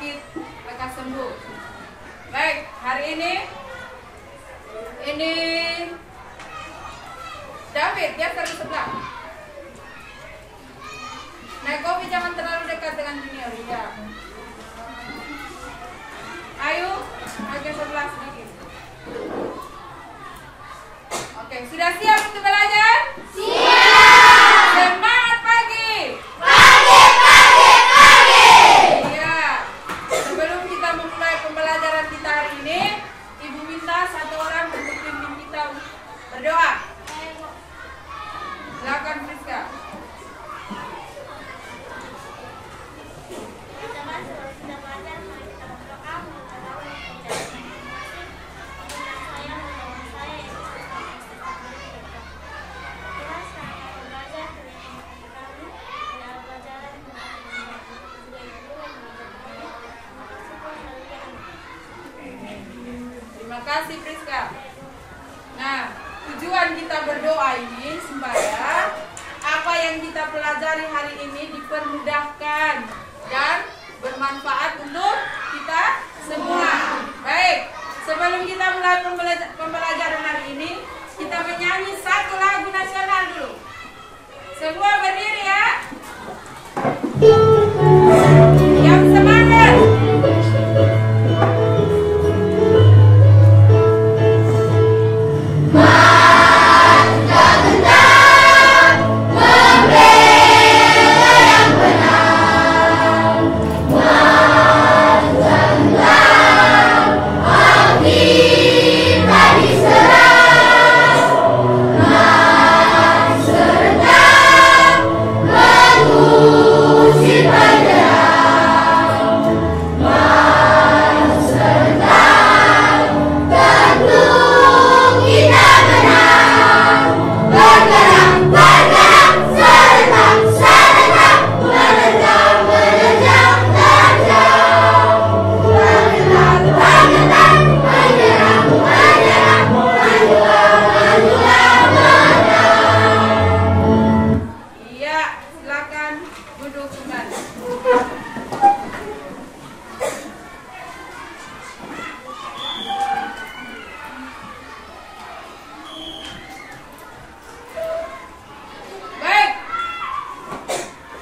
sakit lekas sembuh. Baik, hari ini David, dia taruh sebelah. Nah, Kopi jangan terlalu dekat dengan junior, ya. Ayo, agak sebelah sedikit. Oke, sudah siap untuk belajar? Siap! Semangat pagi! Pagi! Iya. Sebelum kita memulai pembelajaran kita hari ini, Ibu minta satu orang untuk pimpin kita berdoa. Silakan Friska. Terima kasih Friska. Nah, tujuan kita berdoa ini supaya apa yang kita pelajari hari ini dipermudahkan dan bermanfaat untuk kita semua. Baik, sebelum kita mulai pembelajaran hari ini, kita menyanyi satu lagu nasional dulu. Semua berdiri ya. Yang semangat.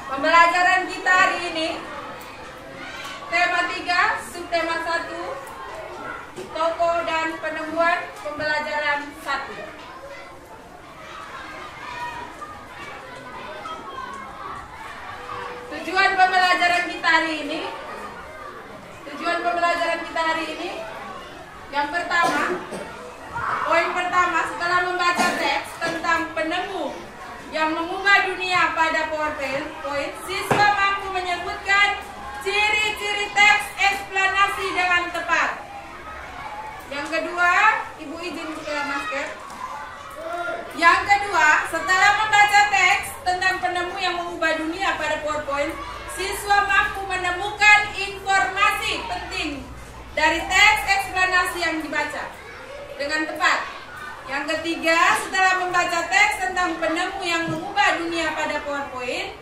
Pembelajaran kita hari ini tema 3, subtema 1, tokoh dan penemuan, pembelajaran 1. Tujuan pembelajaran kita hari ini yang pertama, poin pertama, setelah membaca teks tentang penemu yang mengubah dunia pada PowerPoint, siswa mampu menyebutkan ciri-ciri teks eksplanasi dengan tepat. Yang kedua, Ibu izin buka masker. Yang kedua, setelah membaca teks tentang penemu yang mengubah dunia pada PowerPoint, siswa mampu menemukan informasi penting dari teks eksplanasi yang dibaca dengan tepat. Yang ketiga, setelah membaca teks tentang penemu yang mengubah dunia pada PowerPoint,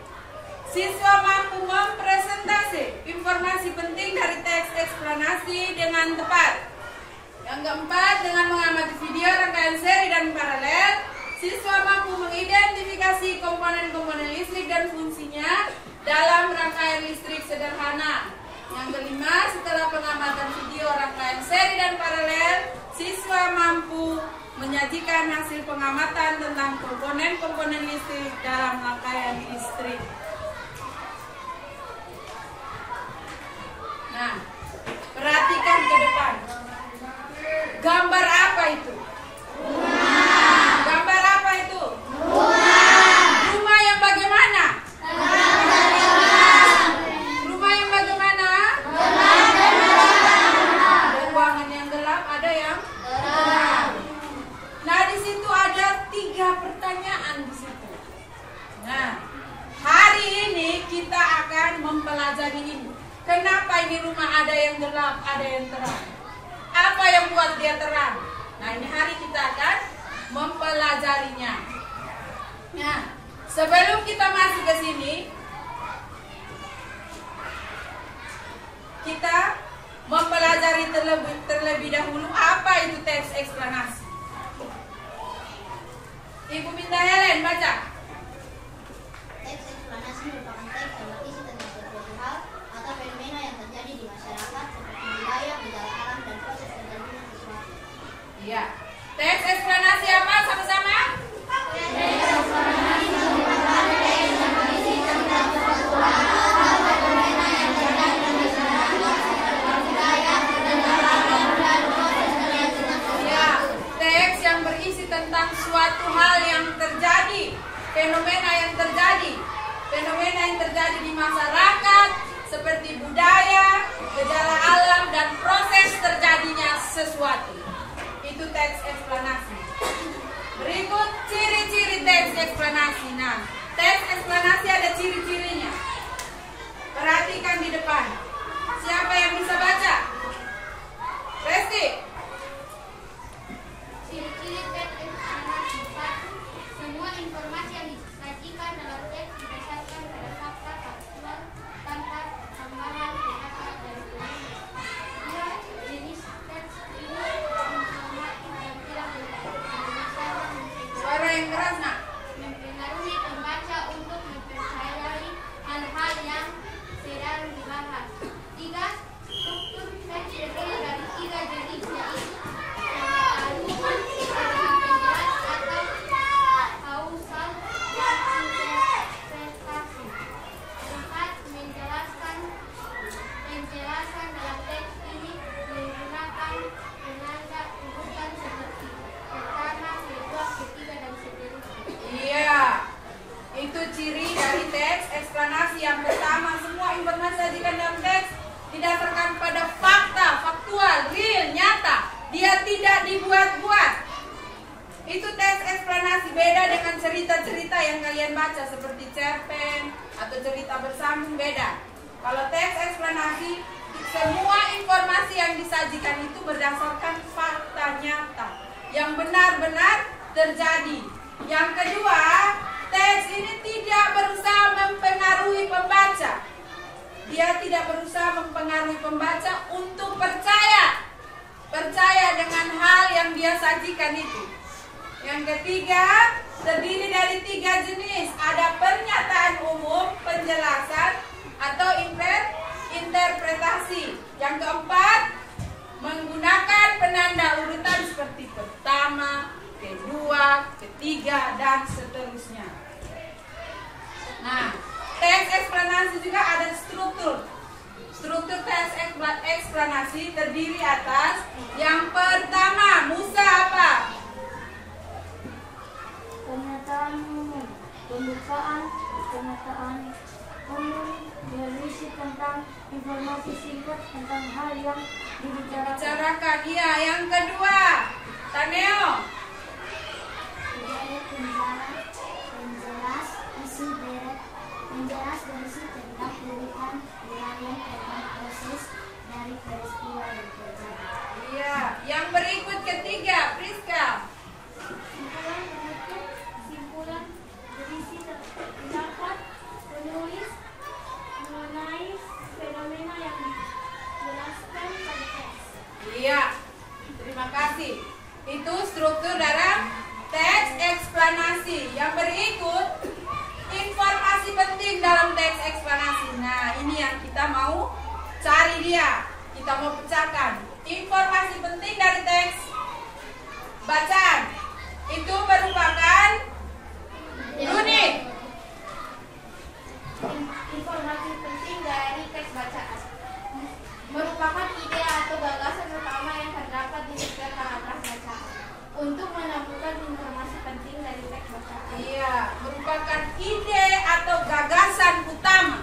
siswa mampu mempresentasi informasi penting dari teks eksplanasi dengan tepat. Yang keempat, dengan mengamati video rangkaian seri dan paralel, siswa mampu mengidentifikasi komponen-komponen listrik dan fungsinya dalam rangkaian listrik sederhana. Yang kelima, setelah pengamatan video rangkaian seri dan paralel, siswa mampu menyajikan hasil pengamatan tentang komponen-komponen listrik dalam rangkaian listrik. Nah, perhatikan ke depan. Gambar apa itu? Rumah. Gambar apa itu? Rumah. Rumah yang bagaimana? Rumah yang bagaimana? Ada ruangan yang gelap, ada yang terang. Nah, di situ ada 3 pertanyaan di situ. Nah, hari ini kita akan mempelajari ini. Kenapa ini rumah ada yang gelap, ada yang terang? Apa yang buat dia terang? Nah, ini hari kita akan mempelajarinya. Nah, sebelum kita masuk ke sini, kita yang pertama, semua informasi sajikan dalam teks didasarkan pada fakta, faktual, real, nyata. Dia tidak dibuat-buat. Itu teks eksplanasi, beda dengan cerita-cerita yang kalian baca seperti cerpen atau cerita bersambung, beda. Kalau teks eksplanasi, semua informasi yang disajikan itu berdasarkan fakta nyata yang benar-benar terjadi. Yang kedua, teks ini tidak berusaha mempengaruhi pembaca. Dia tidak berusaha mempengaruhi pembaca untuk percaya dengan hal yang dia sajikan itu. Yang ketiga, terdiri dari 3 jenis. Ada pernyataan umum, penjelasan, atau interpretasi. Yang keempat, menggunakan penanda urutan seperti pertama, kedua, ketiga, dan seterusnya. Nah, teks eksplanasi juga ada struktur. Struktur teks eksplanasi terdiri atas yang pertama, Musa apa? Pernyataan umum, pembukaan, pernyataan umum berisi tentang informasi singkat tentang hal yang dibicarakan. Iya, yang kedua, Taneo. Menjelas berisi tentang urutan uraian tentang proses dari peristiwa yang terjadi. Iya, yang berikut ketiga, Priska. Simpulan berisi pendapat penulis mengenai fenomena yang dijelaskan pada teks. Iya, terima kasih. Itu struktur dalam teks eksplanasi. Yang berikut, informasi penting dalam teks eksplanasi. Nah, ini yang kita mau cari dia. Kita mau pecahkan. Informasi penting dari teks bacaan itu merupakan unik. Informasi penting dari teks bacaan merupakan ide atau gagasan utama yang terdapat di setiap paragraf bacaan. Untuk menemukan informasi penting dari teks bacaan. Iya, merupakan ide atau gagasan utama.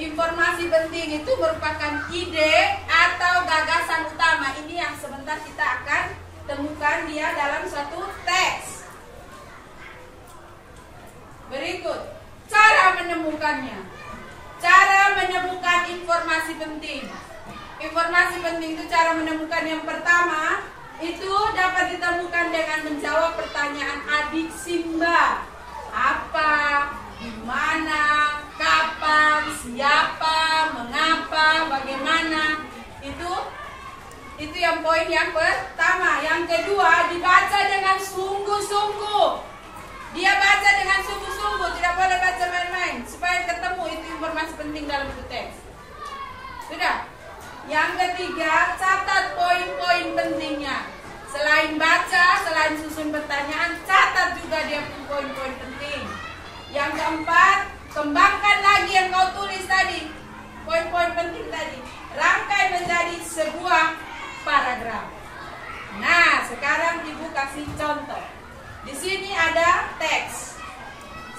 Informasi penting itu merupakan ide atau gagasan utama. Ini yang sebentar kita akan temukan dia dalam suatu teks. Berikut, cara menemukannya. Cara menemukan informasi penting. Informasi penting itu cara menemukan yang pertama, itu dapat ditemukan dengan menjawab pertanyaan adik Simba. Apa, di mana, kapan, siapa, mengapa, bagaimana. Itu yang poin yang pertama. Yang kedua, dibaca dengan sungguh-sungguh. Dia baca dengan sungguh-sungguh, tidak boleh baca main-main, supaya ketemu itu informasi penting dalam itu teks. Sudah. Yang ketiga, catat poin-poin pentingnya. Selain baca, selain susun pertanyaan, catat juga dia poin-poin penting. Yang keempat, kembangkan lagi yang kau tulis tadi, poin-poin penting tadi. Rangkai menjadi sebuah paragraf. Nah, sekarang Ibu kasih contoh. Di sini ada teks.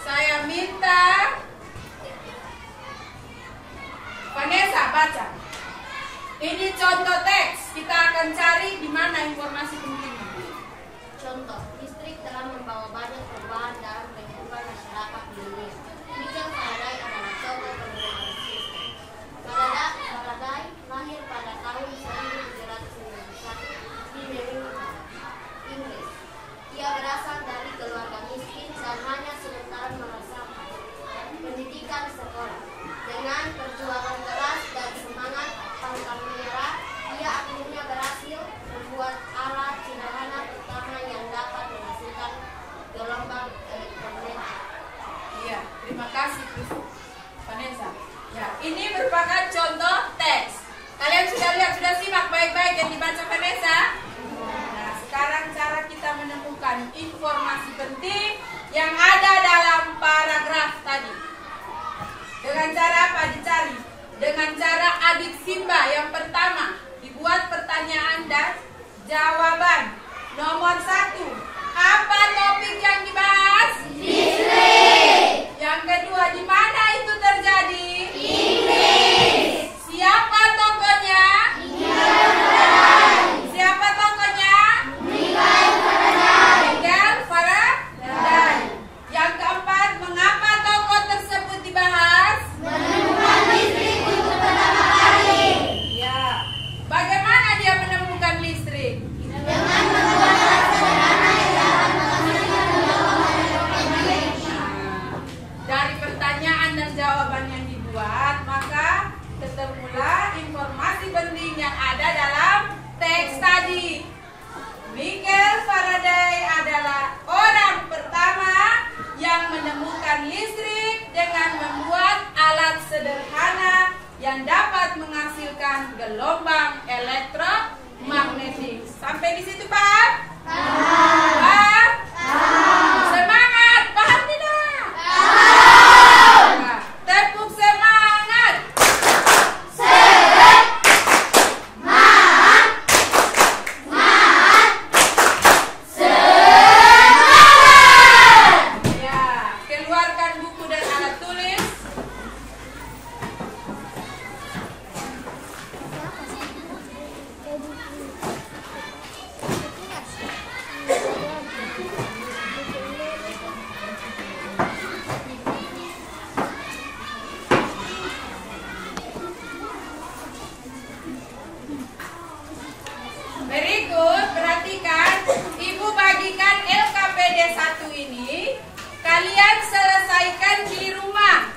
Saya minta Vanessa baca. Ini contoh teks. Kita akan cari di mana informasi pentingnya. Contoh, listrik telah membawa banyak perubahan dalam kehidupan masyarakat di dunia. Michael Faraday adalah contoh penemuan listrik. Faraday lahir pada tahun 1791 di Birmingham, Inggris. Ia berasal dari keluarga miskin dan hanya sementara merasakan pendidikan sekolah. Dengan perjuangan keras dan semangat pantang menyerah, ia akhirnya berhasil membuat alat sederhana pertama yang dapat menghasilkan gelombang elektromagnetik. Iya, terima kasih Vanessa. Ya, ini merupakan contoh teks. Kalian sudah lihat, sudah simak baik-baik yang dibaca Vanessa? Nah, sekarang cara kita menemukan informasi penting yang ada dalam paragraf tadi. Dengan cara apa dicari? Dengan cara adik Simba. Yang pertama, dibuat pertanyaan dan jawaban. Nomor 1, apa topik yang dibahas? Listrik. Yang kedua, ada dalam teks tadi. Michael Faraday adalah orang pertama yang menemukan listrik dengan membuat alat sederhana yang dapat menghasilkan gelombang elektromagnetik. Sampai di situ, Pak? Pak? Semangat, paham tidak? Nah, tepuk semangat. Ya, keluarkan buku dan alat tulis. Berikut, perhatikan, Ibu bagikan LKPD 1 ini, kalian selesaikan di rumah.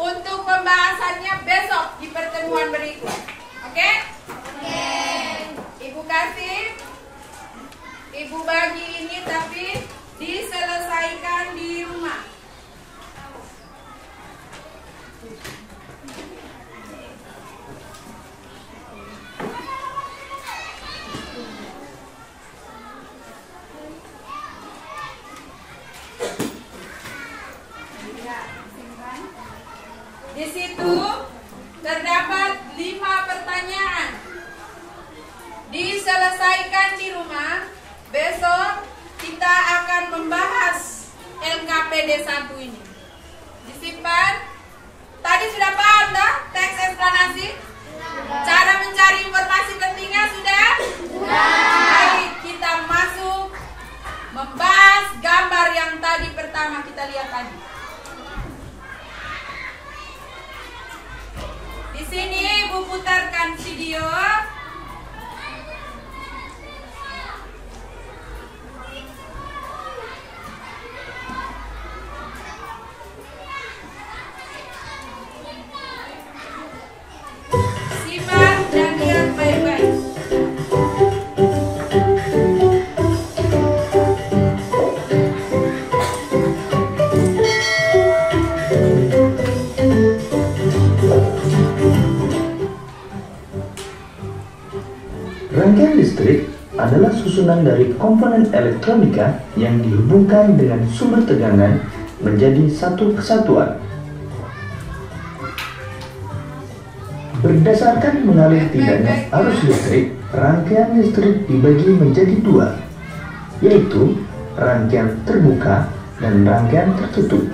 Untuk pembahasannya besok di pertemuan berikut. Oke? Oke. Ibu kasih, Ibu bagi ini tapi diselesaikan di rumah. Di situ terdapat 5 pertanyaan. Diselesaikan di rumah. Besok kita akan membahas LKPD 1 ini. Disimpan. Tadi sudah paham dah teks eksplanasi? Cara mencari informasi pentingnya sudah? Baik, kita masuk membahas gambar yang tadi pertama kita lihat tadi. Di sini Ibu putarkan video. Simak dan lihat baik-baik. Rangkaian listrik adalah susunan dari komponen elektronika yang dihubungkan dengan sumber tegangan menjadi satu kesatuan. Berdasarkan mengalir tidaknya arus listrik, rangkaian listrik dibagi menjadi 2, yaitu rangkaian terbuka dan rangkaian tertutup.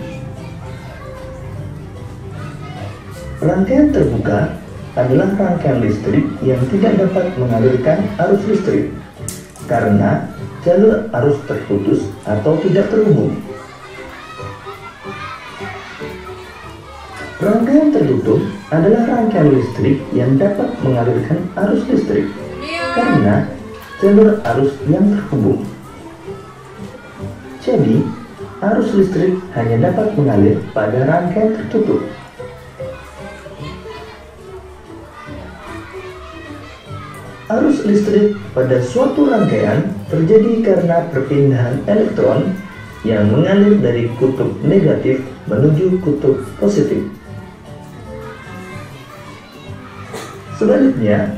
Rangkaian terbuka adalah rangkaian listrik yang tidak dapat mengalirkan arus listrik karena jalur arus terputus atau tidak terhubung. Rangkaian tertutup adalah rangkaian listrik yang dapat mengalirkan arus listrik karena jalur arus yang terhubung. Jadi, arus listrik hanya dapat mengalir pada rangkaian tertutup. Arus listrik pada suatu rangkaian terjadi karena perpindahan elektron yang mengalir dari kutub negatif menuju kutub positif. Sebaliknya,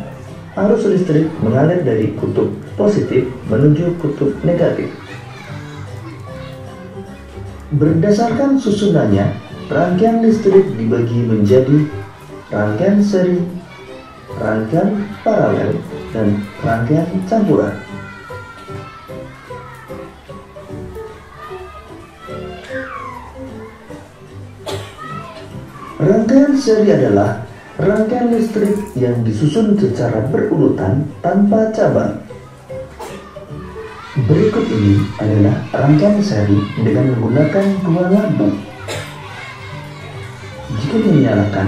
arus listrik mengalir dari kutub positif menuju kutub negatif. Berdasarkan susunannya, rangkaian listrik dibagi menjadi rangkaian seri, rangkaian paralel, dan rangkaian campuran. Rangkaian seri adalah rangkaian listrik yang disusun secara berurutan tanpa cabang. Berikut ini adalah rangkaian seri dengan menggunakan 2 lampu. Jika dinyalakan,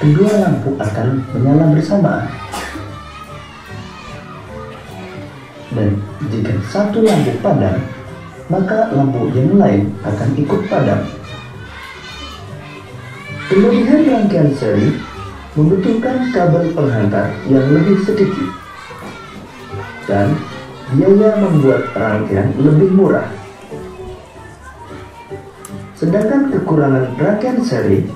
kedua lampu akan menyala bersamaan. Dan jika satu lampu padam, maka lampu yang lain akan ikut padam. Kelebihan rangkaian seri membutuhkan kabel penghantar yang lebih sedikit, dan biaya membuat rangkaian lebih murah. Sedangkan kekurangan rangkaian seri,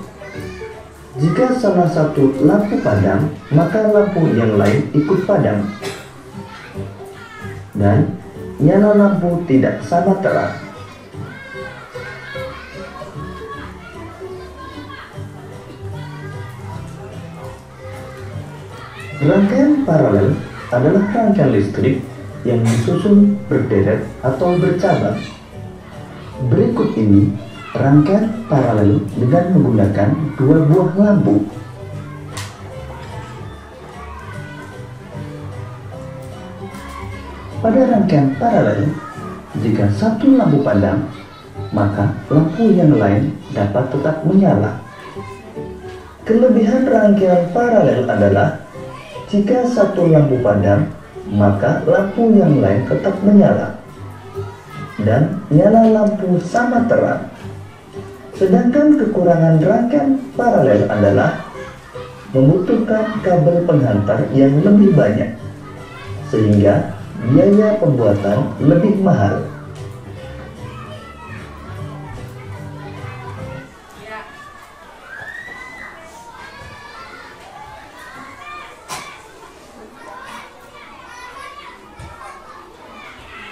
jika salah satu lampu padam, maka lampu yang lain ikut padam, dan nyala lampu tidak sama terang. Rangkaian paralel adalah rangkaian listrik yang disusun berderet atau bercabang. Berikut ini rangkaian paralel dengan menggunakan dua buah lampu. Pada rangkaian paralel, jika satu lampu padam, maka lampu yang lain dapat tetap menyala. Kelebihan rangkaian paralel adalah jika satu lampu padam, maka lampu yang lain tetap menyala dan nyala lampu sama terang. Sedangkan kekurangan rangkaian paralel adalah membutuhkan kabel penghantar yang lebih banyak, sehingga biaya pembuatan lebih mahal.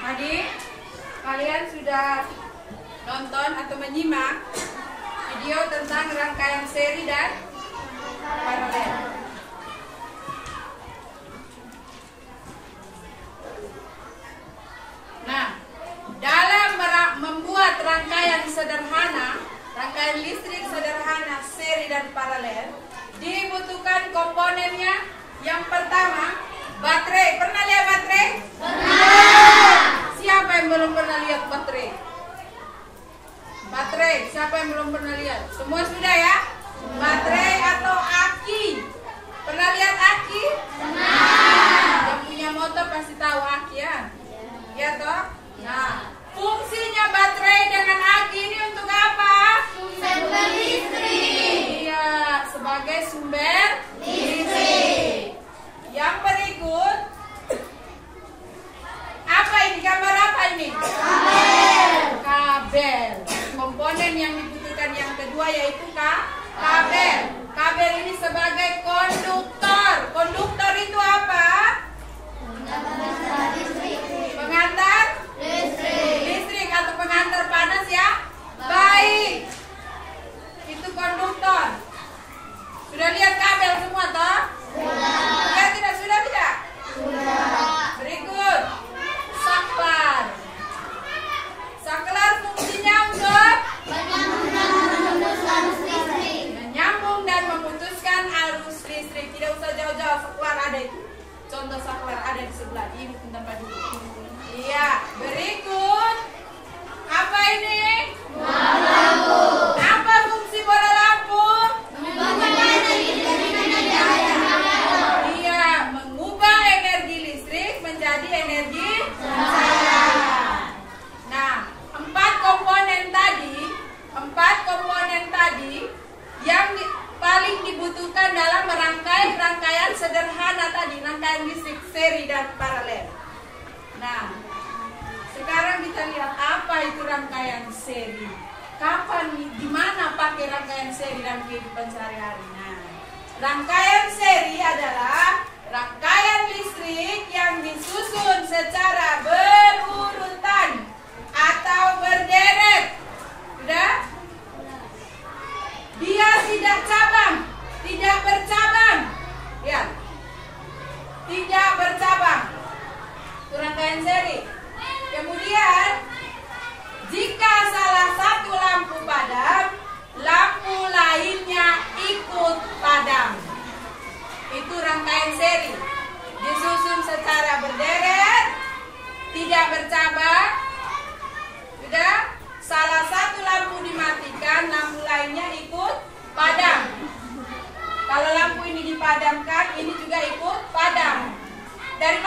Adik, kalian sudah nonton atau menyimak video tentang rangkaian seri dan paralel. Nah, dalam membuat rangkaian sederhana, rangkaian listrik sederhana seri dan paralel, dibutuhkan komponennya. Yang pertama, baterai. Pernah lihat baterai? Pernah. Siapa yang belum pernah lihat baterai? Baterai, siapa yang belum pernah lihat? Semua sudah ya? Baterai atau aki? Pernah lihat aki? Pernah. Yang punya motor pasti tahu aki ya? Ya toh? Nah, fungsinya baterai dengan aki ini untuk apa? Sumber listrik. Iya, sebagai sumber listrik. Yang berikut, apa ini? Gambar apa ini? Kabel. Kabel. Komponen yang dibutuhkan yang kedua yaitu kabel. Kabel ini sebagai konduktor. Konduktor itu apa? Pengantar listrik atau pengantar panas ya? Baik. Itu konduktor. Sudah lihat kabel semua toh? Sudah tidak? Sudah tidak? Sudah. Berikut, saklar. Saklar fungsinya untuk menyambung dan memutuskan arus listrik. Tidak usah jauh-jauh, saklar ada itu. Contoh saklar ada di sebelah. Ibu tempat dulu. Iya. Berikut, apa ini? Bola lampu. Apa fungsi bola lampu? Iya, mengubah energi listrik menjadi energi cahaya. Nah, empat komponen tadi yang paling dibutuhkan dalam merangkai rangkaian sederhana tadi, rangkaian listrik seri dan paralel. Nah, sekarang kita lihat apa itu rangkaian seri. Kapan, di mana pakai rangkaian seri dalam kehidupan sehari-hari? Nah, rangkaian seri adalah rangkaian listrik yang disusun secara berurutan atau berderet. Sudah? Dia tidak cabang, tidak bercabang. Ya. Tidak bercabang. Itu rangkaian seri. Kemudian, jika salah satu lampu padam, lampu lainnya ikut padam. Itu rangkaian seri. Disusun secara berderet, tidak bercabang. Sudah? Salah satu lampu dimatikan, lampu lainnya ikut padam. Kalau lampu ini dipadamkan, ini juga ikut padam. Dari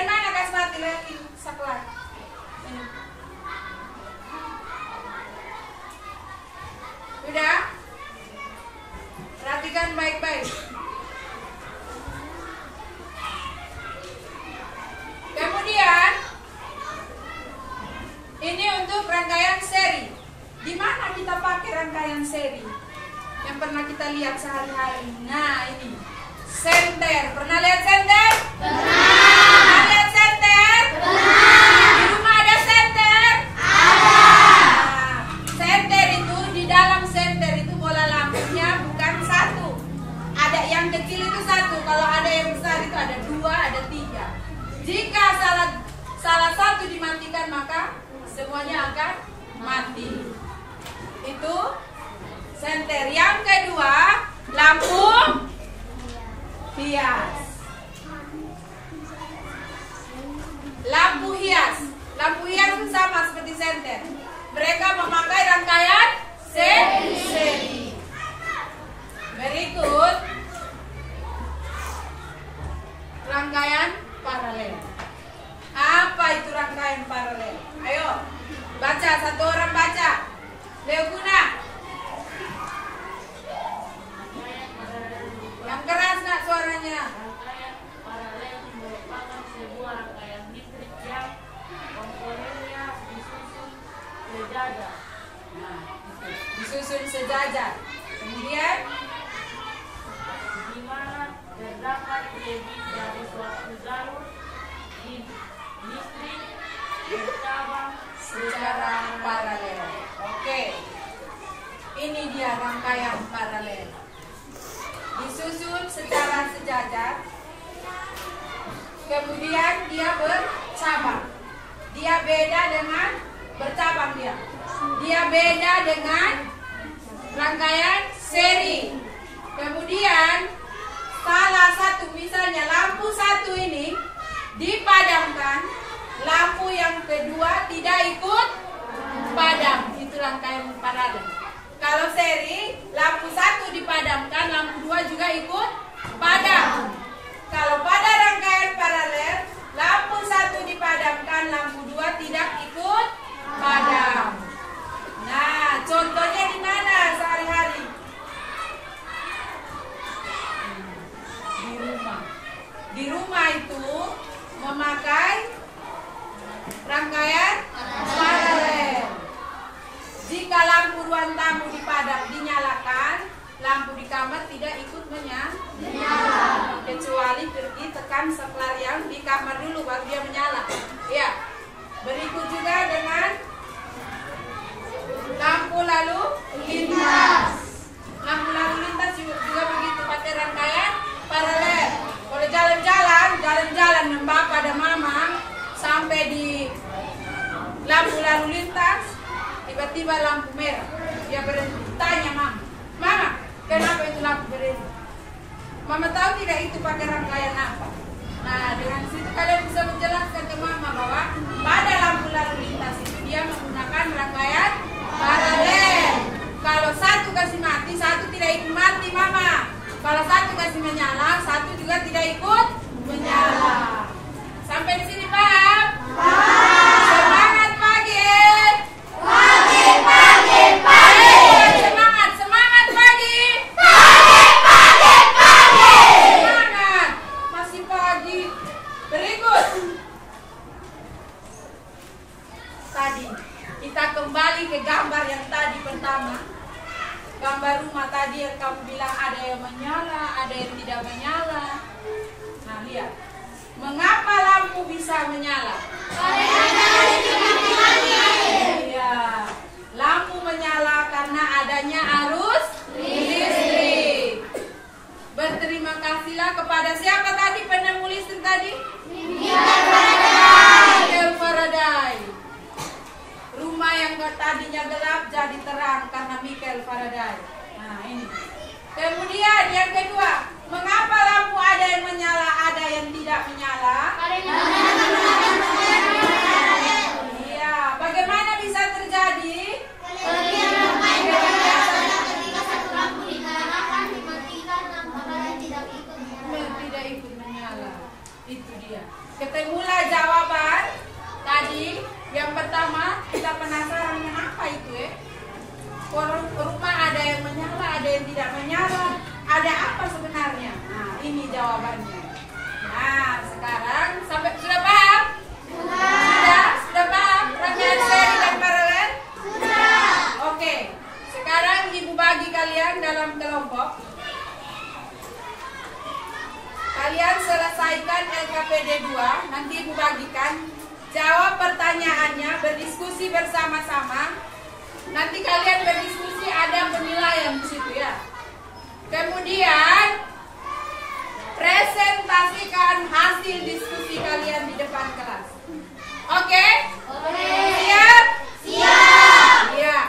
mana Kasmati lihat ini saklar? Ini. Sudah? Perhatikan baik-baik. Kemudian ini untuk rangkaian seri. Di mana kita pakai rangkaian seri? Yang pernah kita lihat sehari-hari. Nah, ini senter. Pernah lihat senter? Pernah lihat senter? Di rumah ada senter? Nah, senter itu, di dalam senter itu bola lampunya bukan satu. Ada yang kecil itu satu. Kalau ada yang besar itu ada dua, ada tiga. Jika salah satu dimatikan maka semuanya akan mati. Itu senter. Yang kedua, lampu hias. Lampu hias. Lampu hias itu sama seperti senter. Mereka memakai rangkaian seri. Berikut rangkaian paralel. Apa itu rangkaian paralel? Ayo, baca, satu orang baca. Leoguna. Yang keras nak suaranya. Rangkaian paralel merupakan sebuah rangkaian listrik yang komponennya disusun sejajar. Nah, disusun sejajar. Kemudian Di mana terdapat lebih dari suatu jalur listrik bercabang secara paralel. Oke. Ini dia rangkaian paralel. Disusun secara sejajar. Kemudian dia bercabang. Dia beda dengan bercabang dia. Dia beda dengan rangkaian seri. Kemudian salah satu, misalnya lampu satu ini dipadamkan, lampu yang kedua tidak ikut padam. Itu rangkaian paralel. Kalau seri, lampu satu dipadamkan, lampu dua juga ikut padam. Kalau pada rangkaian paralel, lampu satu dipadamkan, lampu dua tidak ikut padam. Nah, contohnya di mana sehari-hari? Di rumah. Di rumah itu memakai rangkaian paralel. Jika lampu ruang tamu dinyalakan, lampu di kamar tidak ikut menyala. Kecuali pergi tekan saklar yang di kamar dulu baru dia menyala. Ya. Berikut juga dengan lampu lalu lintas. Lampu lalu lintas juga begitu, pakai rangkaian paralel. Kalau jalan-jalan dengan bapak dan mama sampai di lampu lalu lintas, tiba-tiba lampu merah. Dia berhenti, tanya mama, kenapa itu lampu berhenti? Mama tahu tidak itu pakai rangkaian apa? Nah, dengan situ kalian bisa menjelaskan ke mama bahwa pada lampu lalu lintas itu dia menggunakan rangkaian paralel. Kalau satu kasih mati, satu tidak ikut mati mama. Kalau satu kasih menyala, satu juga tidak ikut menyala. Sampai di sini paham? Semangat pagi. Semangat pagi. Semangat. Masih pagi. Berikut. Tadi kita kembali ke gambar yang tadi pertama. Gambar rumah tadi yang kamu bilang ada yang menyala, ada yang tidak menyala. Nah, lihat. Mengapa lampu bisa menyala? Iya. Lampu menyala karena adanya arus listrik. Berterima kasihlah kepada siapa tadi penemu listrik tadi? Michael Faraday. Rumah yang tadinya gelap jadi terang karena Michael Faraday. Nah, ini. Kemudian yang kedua, mengapa lampu ada yang menyala, ada yang tidak menyala? Iya, bagaimana bisa terjadi? Tidak ikut menyala. Itu dia. Ketemulah jawaban tadi. Yang pertama, kita penasaran apa itu ya? Rumah ada yang menyala, ada yang tidak menyala. Ada apa sebenarnya? Nah, ini jawabannya. Nah, sekarang sampai sudah paham? kalian dalam kelompok. Kalian selesaikan LKPD 2, nanti Ibu bagikan. Jawab pertanyaannya, berdiskusi bersama-sama. Nanti kalian berdiskusi, ada penilaian di situ ya. Kemudian presentasikan hasil diskusi kalian di depan kelas. Oke? Siap? Siap. Iya.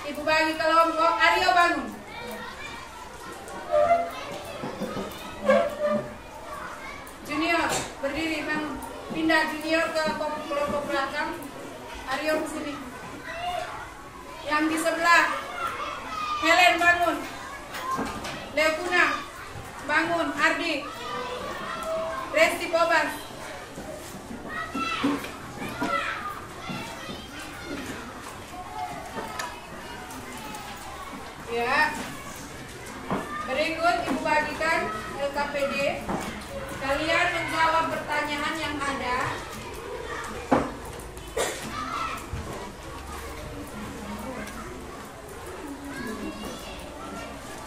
Ibu bagi kelompok. Aryo bangun. Junior berdiri bangun. Pindah junior ke kelompok belakang. Aryo ke sini. Yang di sebelah. Helen bangun. Lekuna bangun. Ardi. Resti Pobas. Ya. Berikut Ibu bagikan LKPD. Kalian menjawab pertanyaan yang ada.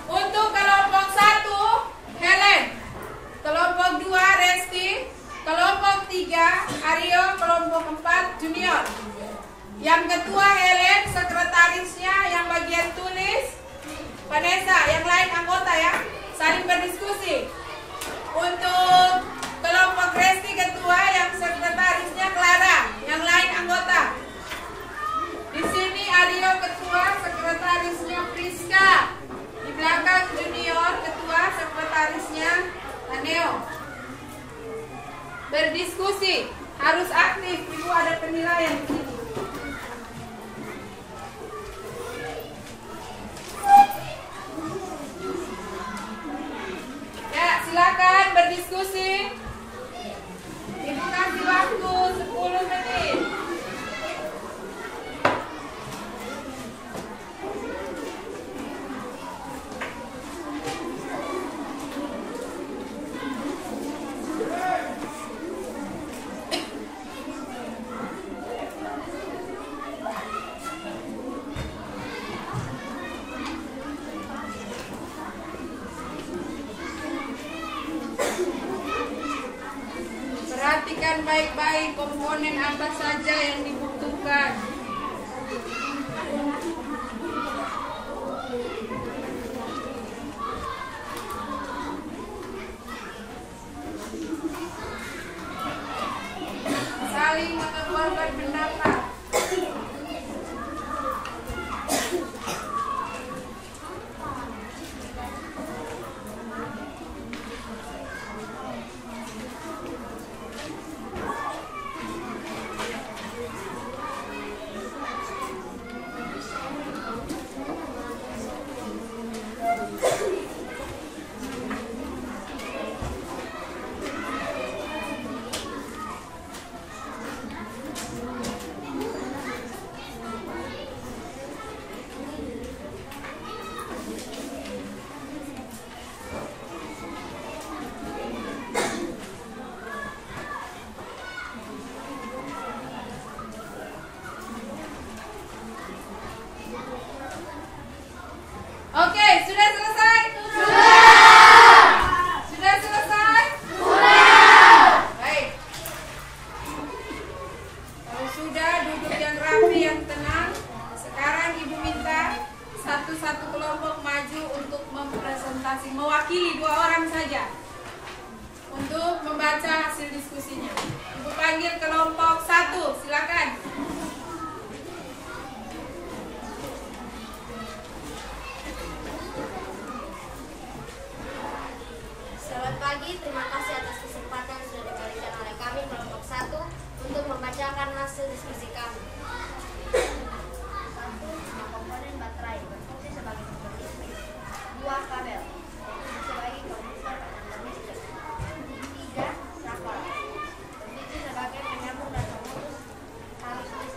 Untuk kelompok 1 Helen, kelompok 2 Resti, kelompok 3 Aryo, kelompok 4 Junior. Yang ketua Helen, sekretarisnya yang bagian tulis Vanessa, yang lain anggota ya, saling berdiskusi. Untuk kelompok Resti ketua, yang sekretarisnya Clara, yang lain anggota. Di sini Aryo ketua, sekretarisnya Priska. Di belakang Junior ketua, sekretarisnya Taneo. Berdiskusi, harus aktif. Ibu ada penilaian di sini. Ya, silakan berdiskusi. Ibu kasih waktu 10 menit. Perhatikan baik-baik komponen apa saja yang dibutuhkan. Saling mengeluarkan pendapat. Oke, sudah selesai? Sudah selesai? Baik. Kalau sudah, duduk yang rapi, yang tenang. Sekarang Ibu minta satu-satu kelompok maju untuk mempresentasi, mewakili 2 orang saja untuk membaca hasil diskusinya. Ibu panggil kelompok 1, silakan. Selamat pagi, terima kasih atas kesempatan yang sudah diberikan oleh kami kelompok 1 untuk membacakan hasil diskusi kami. 1. Komponen baterai berfungsi sebagai sumber listrik. 2. Kabel berfungsi sebagai konduktor aliran listrik. 3. Saklar berfungsi sebagai penyambung dan pemutus arus listrik.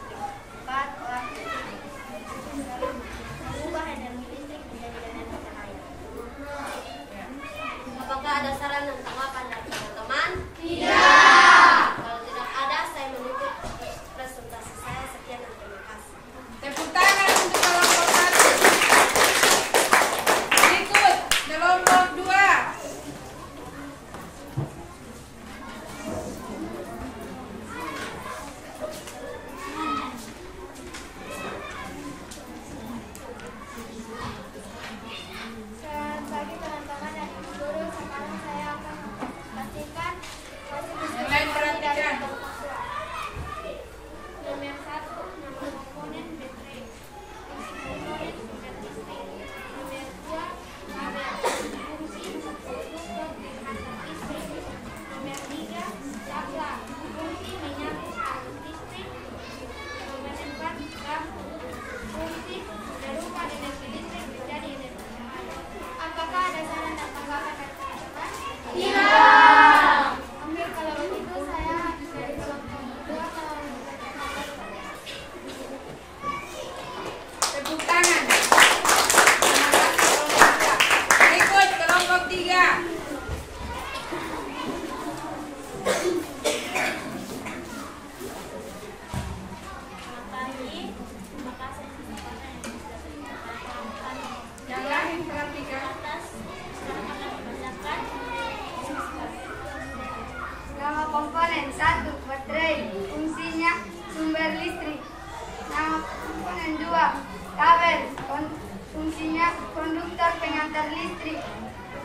konduktor pengantar listrik.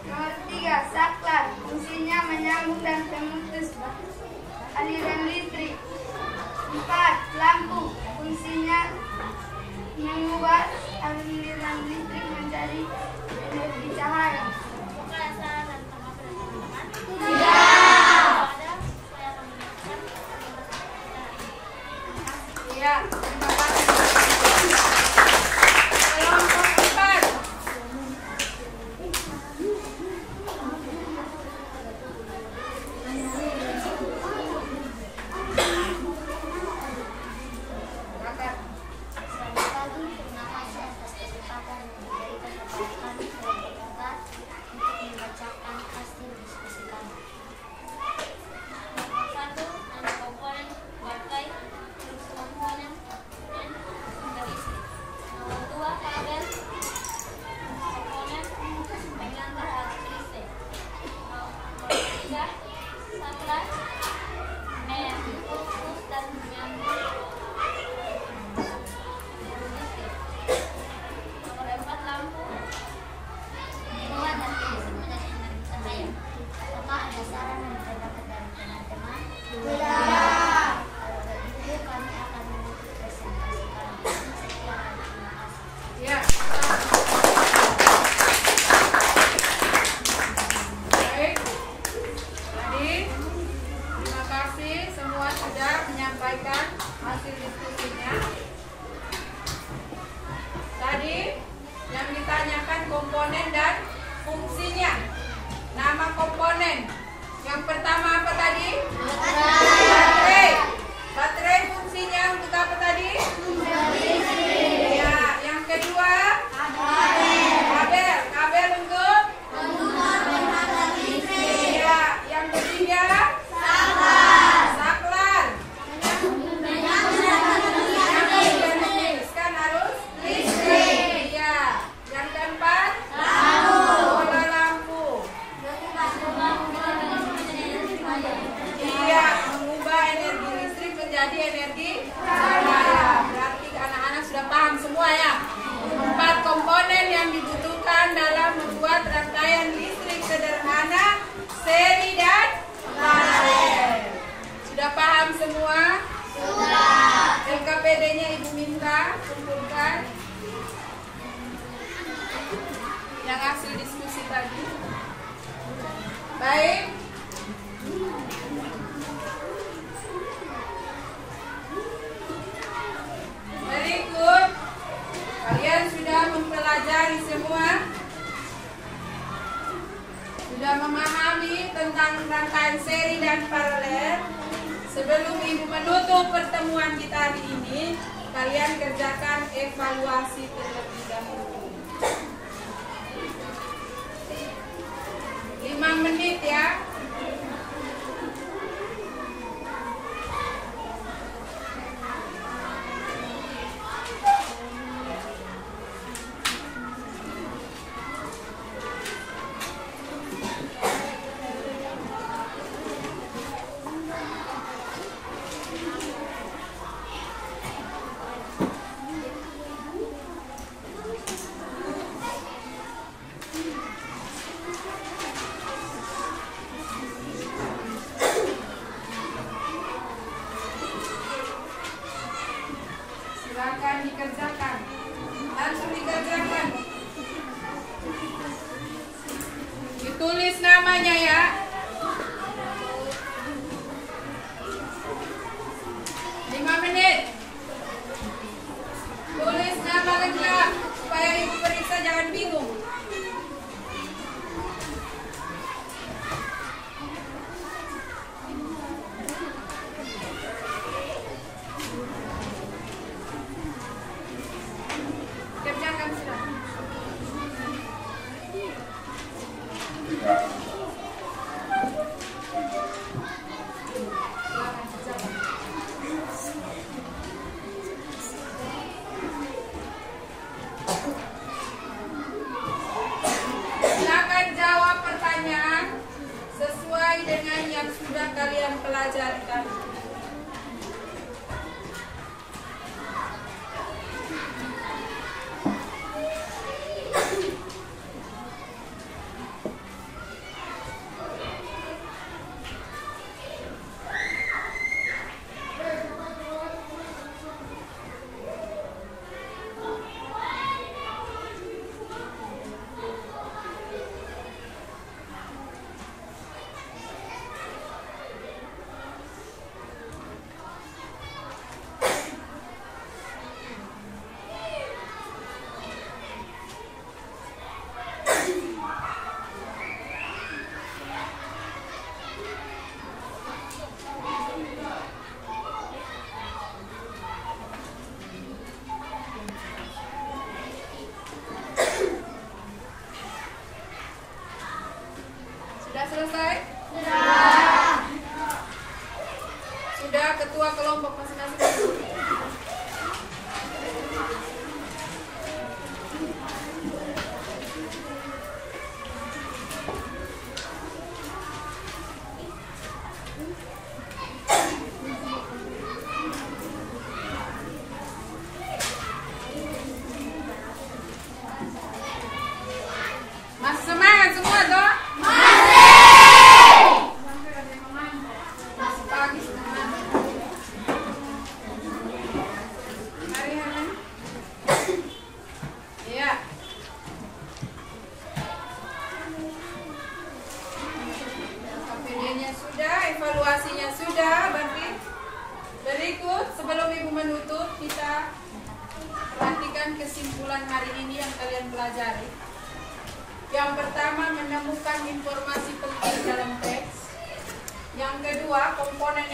Nomor 3, saklar, fungsinya menyambung dan memutus aliran listrik. 4, lampu, fungsinya mengubah aliran listrik menjadi energi cahaya. Apakah salah dan tanggapan teman-teman? Tidak. Ada, saya akan menjelaskan Ya, terima kasih. Kelompok 4. Silakan. Selamat pagi, terima kasih atas kesempatan yang diberikan kepada kami kelompok 4 untuk membacakan hasil diskusi kami. Nomor 1, nama komponen baterai, fungsi komponen dan sumber listrik. Nomor 2, kabel, komponen pengantar arus listrik. Nomor 3, saklar, memutus dan menyambung listrik. Nomor 4, lampu, mengubah dan listrik menjadi energi cahaya. Apakah ada saran dan pendapat dari teman-teman? Tidak. Kalau begitu kami akan menutup presentasi kami. Sekian, terima kasih. Ya. Baik. Tadi terima kasih semua sudah menyampaikan hasil diskusinya. Tadi yang ditanyakan komponen dan fungsinya. Nama komponen. Yang pertama apa tadi? Baterai. Baterai fungsinya untuk apa tadi? Ya, yang kedua kabel. Kabel untuk ya, yang ketiga saklar. Menyambungkan arus listrik. Ya, yang keempat bola lampu. Iya, mengubah energi listrik menjadi energi cahaya. Berarti anak-anak sudah paham semua ya. 4 komponen yang dibutuhkan dalam membuat rangkaian listrik sederhana, seri dan paralel. Sudah paham semua? Sudah. LKPD-nya Ibu minta kumpulkan yang hasil diskusi tadi. Baik. Berikut kalian sudah mempelajari semua, sudah memahami tentang rangkaian seri dan paralel. Sebelum Ibu menutup pertemuan kita hari ini, kalian kerjakan evaluasi terlebih dahulu. 5 menit ya. Silakan dikerjakan. Langsung dikerjakan. Ditulis namanya ya. Lima menit. Tulis nama lengkap supaya Ibu periksa jangan bingung. Kerjakan sudah. Silakan jawab pertanyaan sesuai dengan yang sudah kalian pelajari tadi. selesai? Sudah, ketua kelompok masing-masing. Masih semangat semua toh? Masih pagi semangat. Mari Hana. Iya. KPD-nya sudah, evaluasinya sudah, berarti berikut sebelum Ibu menutup kita perhatikan kesimpulan hari ini yang kalian pelajari. Yang pertama, menemukan informasi penting dalam teks. Yang kedua, komponen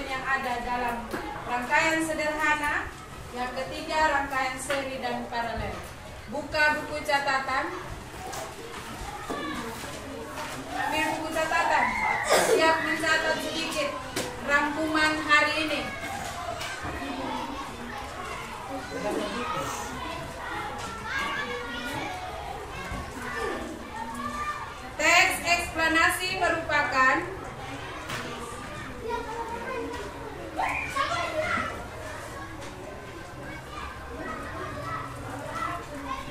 yang ada dalam rangkaian sederhana. Yang ketiga, rangkaian seri dan paralel. Buka buku catatan. Ambil buku catatan. Siap mencatat sedikit rangkuman hari ini. Teks eksplanasi merupakan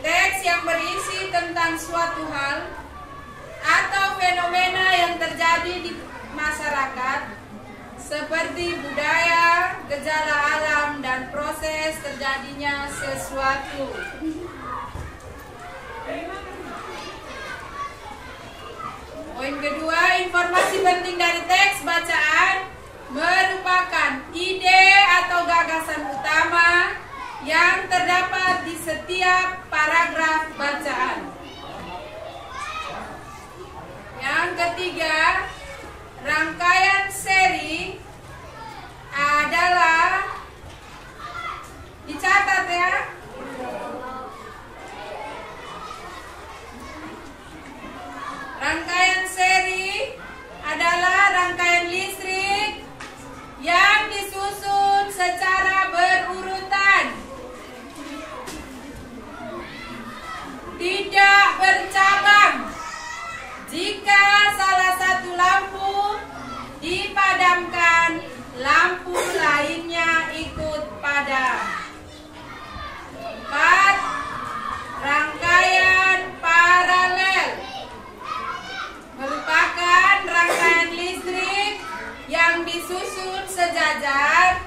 teks yang berisi tentang suatu hal atau fenomena yang terjadi di masyarakat seperti budaya, gejala alam, dan proses terjadinya sesuatu. Poin kedua, informasi penting dari teks bacaan merupakan ide atau gagasan utama yang terdapat di setiap paragraf bacaan. Yang ketiga, rangkaian seri adalah, dicatat ya, rangkaian seri adalah rangkaian listrik yang disusun secara berurutan, tidak bercabang. Jika salah satu lampu dipadamkan, lampu lainnya ikut padam. 4. Rangkaian paralel merupakan rangkaian listrik yang disusun sejajar,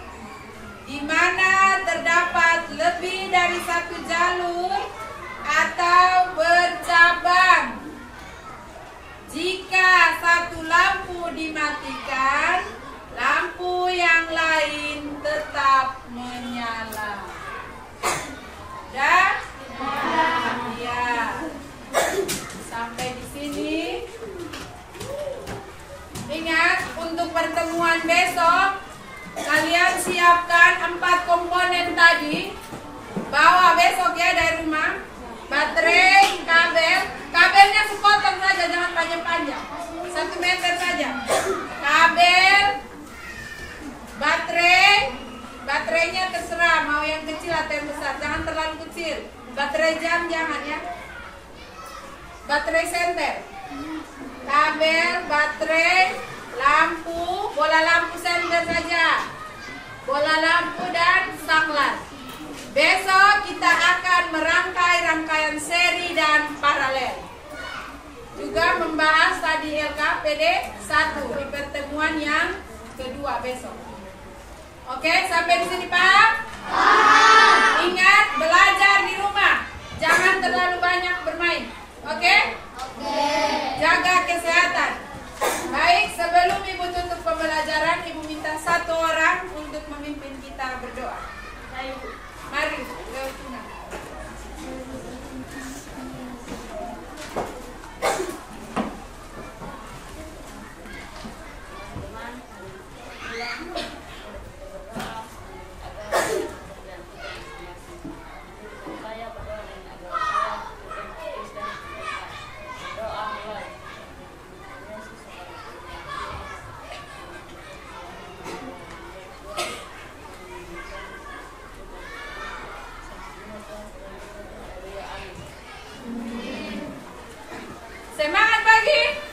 di mana terdapat lebih dari satu jalur atau bercabang. Jika satu lampu dimatikan, lampu yang lain tetap menyala. Dan ya, sampai di sini. Ingat, untuk pertemuan besok kalian siapkan 4 komponen tadi. Bawa besok ya dari rumah. Baterai, kabelnya sepotong saja, jangan panjang-panjang, 1 meter saja. Kabel, baterainya terserah mau yang kecil atau yang besar, jangan terlalu kecil. Baterai jam jangan ya. Baterai senter, kabel, baterai, lampu, bola lampu senter saja, bola lampu dan saklar. Besok kita akan merangkai rangkaian seri dan paralel. Juga membahas tadi LKPD 1 di pertemuan yang kedua besok. Oke, sampai di sini Pak? Ingat, belajar di rumah. Jangan terlalu banyak bermain. Oke? Jaga kesehatan. Baik, sebelum Ibu tutup pembelajaran, Ibu minta 1 orang untuk memimpin kita berdoa. Mari, lewat tengah. Saya berdoa dengan agar saya lagi.